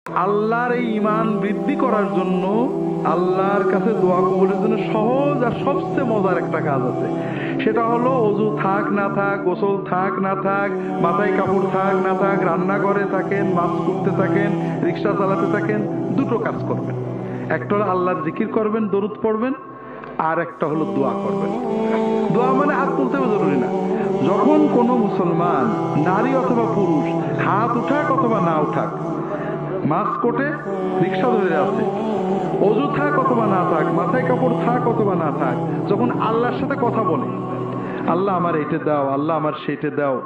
আল্লাহর এই ঈমান বৃদ্ধি করার জন্য, আল্লাহর কাছে দোয়া কবুলের জন্য সহজ আর সবচেয়ে মজার একটা কাজ আছে। সেটা হলো অজু থাক না থাক, গোসল থাক না থাক, মাথায় কাপড় থাক না থাক, রান্নাঘরে থাকেন, মাছ করতে থাকেন, রিক্সা চালাতে থাকেন, দুটো কাজ করবেন। একটা হলো আল্লাহর জিকির করবেন, দরুদ পড়বেন, আর একটা হলো দোয়া করবেন। দোয়া মানে হাত তুলতে জরুরি না। যখন কোনো মুসলমান নারী অথবা পুরুষ হাত উঠাক অথবা না উঠাক, মাছ কোটে, রিক্সা ধরে আছে, অজু থাক অথবা না থাক, মাথায় কাপড় থাক অথবা না থাক, যখন আল্লাহর সাথে কথা বলে, আল্লাহ আমার এইটা দাও, আল্লাহ আমার সেইটা দাও,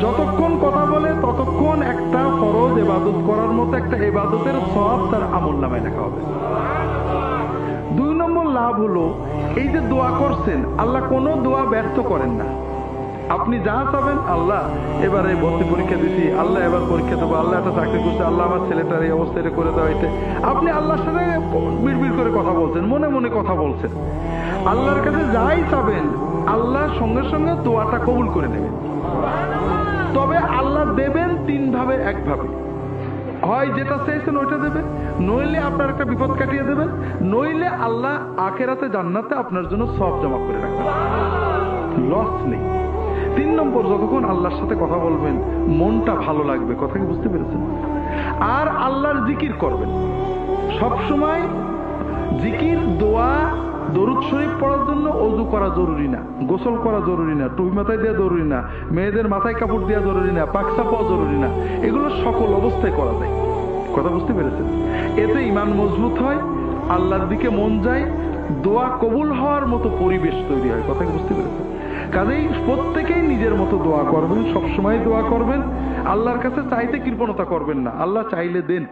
যতক্ষণ কথা বলে ততক্ষণ একটা ফরজ ইবাদত করার মতো একটা ইবাদতের সওয়াব তার আমলনামায় লেখা হবে। 2 নম্বর লাভ হলো, এই যে দোয়া করছেন, আল্লাহ কোনো দোয়া ব্যর্থ করেন না। আপনি যা চাবেন, আল্লাহ এবারে ভর্তি পরীক্ষা দিছি, আল্লাহ এবার পরীক্ষা দেবো, আল্লাহ একটা চাকরি করছে, আল্লাহ আমার ছেলেটার এই অবস্থা এটা করে দেওয়া, এটা আপনি আল্লাহর সাথে বিড়বিড় করে কথা বলছেন, মনে মনে কথা বলছেন। আল্লাহর কাছে যাই চাবেন, আল্লাহ সঙ্গে সঙ্গে দোয়াটা কবুল করে নেবেন। তবে আল্লাহ দেবেন 3 ভাবে, 1 ভাবে। হয় যেটা চাইছেন ওইটা দেবে, নইলে আপনার একটা বিপদ কাটিয়ে দেবেন, নইলে আল্লাহ আখিরাতে জান্নাতে আপনার জন্য সওয়াব জমা করে রাখবেন, লস নেই। 3 নম্বর, যতক্ষণ আল্লাহর সাথে কথা বলবেন মনটা ভালো লাগবে। কথা কি বুঝতে পেরেছেন? আর আল্লাহর জিকির করবেন সব সময়। জিকির, দোয়া, দরুদ শরীফ পড়ার জন্য অজু করা জরুরি না, গোসল করা জরুরি না, টুপি মাথায় দেওয়া জরুরি না, মেয়েদের মাথায় কাপড় দেওয়া জরুরি না, পাকসা পাওয়া জরুরি না। এগুলো সকল অবস্থায় করা যায়। কথা বুঝতে পেরেছেন? এতে ঈমান মজবুত হয়, আল্লাহর দিকে মন যায়, দোয়া কবুল হওয়ার মতো পরিবেশ তৈরি হয়। কথা কি বুঝতে পেরেছেন? কাজেই প্রত্যেকেই নিজের মতো দোয়া করবেন, সবসময় দোয়া করবেন, আল্লাহর কাছে চাইতে কৃপণতা করবেন না। আল্লাহ চাইলে দেন।